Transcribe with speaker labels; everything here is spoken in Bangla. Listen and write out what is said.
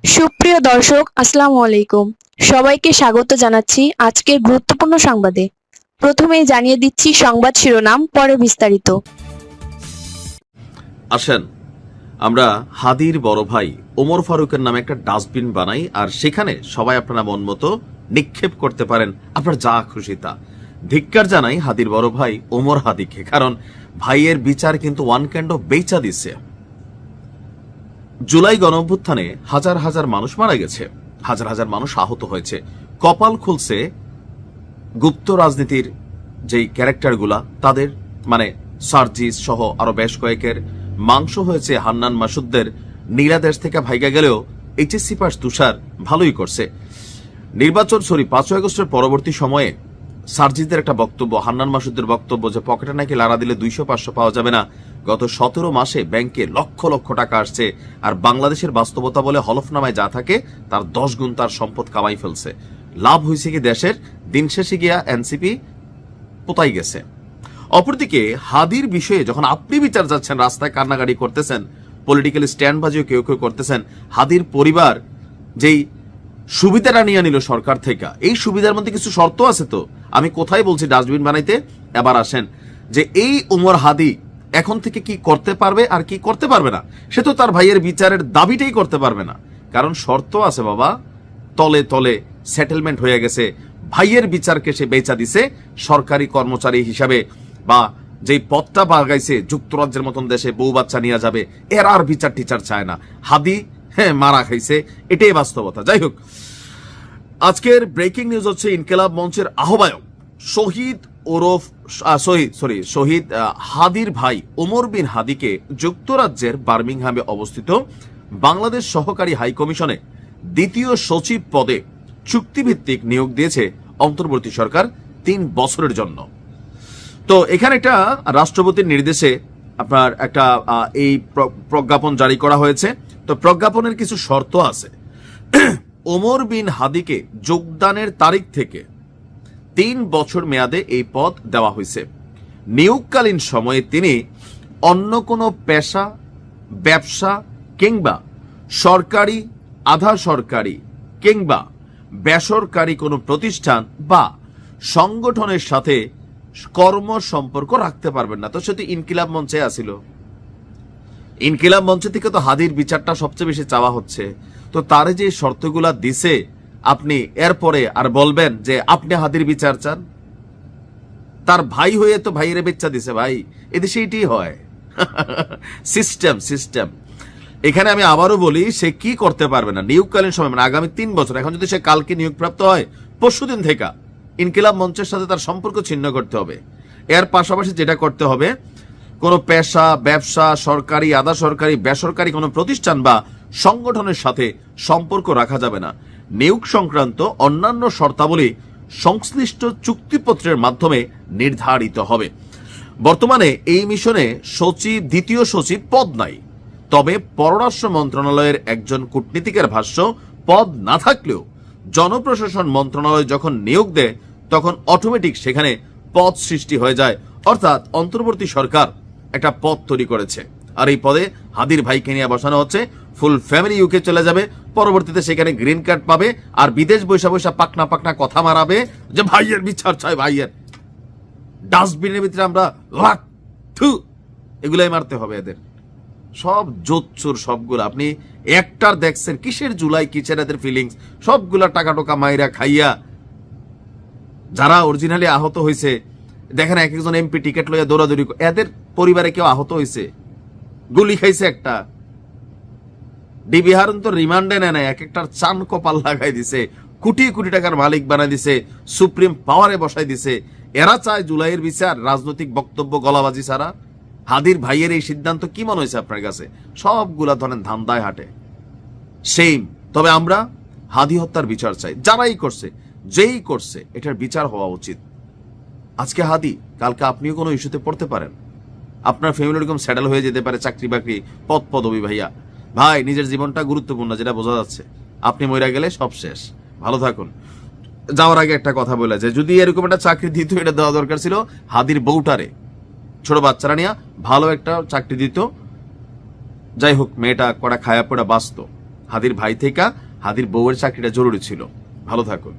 Speaker 1: সুপ্রিয় দর্শক, আসসালামু আলাইকুম। সবাইকে স্বাগত জানাচ্ছি আজকের গুরুত্বপূর্ণ সংবাদে। প্রথমেই জানিয়ে দিচ্ছি সংবাদ শিরোনাম, পরে বিস্তারিত।
Speaker 2: আসেন আমরা হাদির বড় ভাই ওমর ফারুকের নামে একটা ডাস্টবিন বানাই, আর সেখানে সবাই আপনারা মন মতো নিক্ষেপ করতে পারেন আপনার যা খুশি তা। ধিক্কার জানাই হাদির বড় ভাই ওমর হাদিকে, কারণ ভাইয়ের বিচার কিন্তু ওয়ান কাইন্ড অফ বেচা দিচ্ছে। জুলাই গণঅভ্যুত্থানে হাজার হাজার মানুষ মারা গেছে, হাজার হাজার মানুষ আহত হয়েছে। কপাল খুলছে গুপ্ত রাজনীতির যেই ক্যারেক্টারগুলা তাদের, মানে সার্জিস সহ আরো বেশ কয়েকের মাংস হয়েছে। হান্নান মাসুদদের নীলাদেশ থেকে ভাইগা গেলেও এইচএসসি পাস তুষার ভালোই করছে। নির্বাচন 5 আগস্টের পরবর্তী সময়ে সার্জিসদের একটা বক্তব্য, হান্নান মাসুদদের বক্তব্য যে পকেটে নাকি লাড়া দিলে 200-500 পাওয়া যাবে না। গত 17 মাসে ব্যাংকে লক্ষ লক্ষ টাকা আসছে, আর বাংলাদেশের বাস্তবতা বলে হলফনামায় যা থাকে তার 10 গুণ তার সম্পদ কামাই ফেলছে। লাভ হয়েছে কি দেশের? দিন শেষে গিয়া এনসিপি পোতাই গেছে। অপরদিকে হাদির বিষয়ে যখন আপনি বিচার যাচ্ছেন, রাস্তায় কান্নাকাটি করতেছেন, পলিটিক্যাল স্ট্যান্ড বাজিও কেউ কেউ করতেছেন, হাদির পরিবার যেই সুবিধাটা নিয়ে নিল সরকার থেকে, এই সুবিধার মধ্যে কিছু শর্ত আছে। তো আমি কোথায় বলছি ডাস্টবিন বানাইতে? এবার আসেন যে এই ওমর হাদি এখন থেকে কি করতে পারবে আর কি করতে পারবে না, সে তো তার ভাইয়ের বিচারের দাবিটাই করতে পারবে না, কারণ শর্ত আছে বাবা। তলে তলে সেটেলমেন্ট হয়ে গেছে, ভাইয়ের বিচারকে সে বেচা দিছে সরকারি কর্মচারী হিসাবে, বা যেই পদটা বাগাইছে যুক্তরাজ্যের মতন দেশে বউ বাচ্চা নিয়ে যাবে, এর আর বিচার টিচার চায় না। হাদি মারা খাইছে, এটাই বাস্তবতা। যাই হোক, আজকের ব্রেকিং নিউজ হচ্ছে ইনকিলাব মঞ্চের আহ্বায়ক শহীদ হাদির ভাই ওমর বিন হাদিকে যুক্তরাজ্যের বার্মিংহামে অবস্থিত বাংলাদেশ সহকারী হাই কমিশনে দ্বিতীয় সচিব পদে চুক্তিভিত্তিক নিয়োগ দিয়েছে অন্তর্বর্তী সরকার 3 বছরের জন্য। তো এখানে একটা রাষ্ট্রপতির নির্দেশে আপনার একটা এই প্রজ্ঞাপন জারি করা হয়েছে। তো প্রজ্ঞাপনের কিছু শর্ত আছে। ওমর বিন হাদিকে যোগদানের তারিখ থেকে 3 বছর মেয়াদে এই পদ দেওয়া হয়েছে। নিয়োগকালীন সময়ে তিনি অন্য কোনো পেশা, ব্যবসা কিংবা সরকারি, আধা সরকারি কিংবা বেসরকারি কোনো প্রতিষ্ঠান বা সংগঠনের সাথে কর্ম সম্পর্ক রাখতে পারবেন না। তো সেটি ইনকিলাব মঞ্চে আসিল, ইনকিলাব মঞ্চ থেকে তো হাদির বিচারটা সবচেয়ে বেশি চাওয়া হচ্ছে। তো তার যে শর্তগুলা দিছে, আপনি এরপরে আর বলবেন যে আপনি হাদির বিচার চান? তার ভাই হয়ে তো ভাইয়ের বেচ্চা দিছে। ভাই, এদেশে এটাই হয়। System system. এখানে আমি আবারও বলি, সে কি করতে পারবে না নিয়োগকালীন সময়, মানে আগামী 3 বছর। এখন যদি সে কালকে নিয়োগপ্রাপ্ত হয়, পরশুদিন থেকে ইনকিলাব মঞ্চের সাথে তার সম্পর্ক ছিন্ন করতে হবে। এর পাশাপাশি যেটা করতে হবে, কোনো পেশা, ব্যবসা, সরকারি, আধা সরকারি, বেসরকারি কোনো প্রতিষ্ঠান বা সংগঠনের সাথে সম্পর্ক রাখা যাবে না। নিয়োগ সংক্রান্ত অন্যান্য শর্তাবলী সংশ্লিষ্ট চুক্তিপত্রের মাধ্যমে নির্ধারিত হবে। বর্তমানে এই মিশনে দ্বিতীয় সচিব পদ নাই, তবে পররাষ্ট্র মন্ত্রণালয়ের একজন কূটনীতিকের ভাষ্য, পদ না থাকলেও জনপ্রশাসন মন্ত্রণালয় যখন নিয়োগ দেয় তখন অটোমেটিক সেখানে পদ সৃষ্টি হয়ে যায়। অর্থাৎ অন্তর্বর্তী সরকার একটা পদ তৈরি করেছে, আর এই পদে হাদির ভাইকে নিয়ে বসানো হচ্ছে। ফুল ফ্যামিলি ইউকে চলে যাবে, পরবর্তীতে সেখানে গ্রিন কার্ড পাবে, আর বিদেশ বৈশা বৈশা পাকনা পাকনা কথা মারাবে যে ভাইয়ের বিচার চাই, ভাইয়ের। ডাস্টবিনের ভিতরে আমরা এগুলাই মারতে হবে এদের। সব জোচ্চুর সবগুলো। আপনি একটার দেখছেন কিসের জুলাই, কিসের এদের ফিলিংস, সবগুলা টাকা টোকা মাইরা খাইয়া যারা অরিজিনালি আহত হয়েছে। দেখেন এক একজন এমপি টিকিট লইয়া দৌড়াদৌড়ি, এদের পরিবারে কেউ আহত হয়েছে, গুলি খাইছে একটা। ডিবি হারুন তো রিমান্ডে নেয় না, এক একটার চান কপাল লাগাই দিছে, কোটি কোটি টাকার মালিক বানাই দিছে, সুপ্রিম পাওয়ারে বসাই দিছে। এরা চায় জুলাইয়ের বিচার রাজনৈতিক বক্তব্য গলাবাজি ছাড়া। হাদির ভাইয়ের এই সিদ্ধান্ত কি মনে হয়েছে আপনার কাছে? সবগুলা ধরেন ধান্দায় হাঁটে, সেম। তবে আমরা হাদি হত্যার বিচার চাই। যারাই করছে, যেই করছে, এটার বিচার হওয়া উচিত। আজকে হাদি, কালকে আপনিও কোনো ইস্যুতে পড়তে পারেন, আপনার ফ্যামিলি এরকম স্যাটেল হয়ে যেতে পারে, চাকরি বাকরি, পদ পদবি। ভাইয়া ভাই, নিজের জীবনটা গুরুত্বপূর্ণ, যেটা বোঝা যাচ্ছে। আপনি মরে গেলে সব শেষ। ভালো থাকুন। যাওয়ার আগে একটা কথা বলে যে যদি এরকম একটা চাকরি দিত, এটা দেওয়া দরকার ছিল হাদির বউটারে, ছোট বাচ্চারা নিয়ে ভালো একটা চাকরি দিত। যাই হোক, মেয়েটা কটা খায়া পড়া বাঁচত। হাদির ভাই থেকে হাদির বউয়ের চাকরিটা জরুরি ছিল। ভালো থাকুন।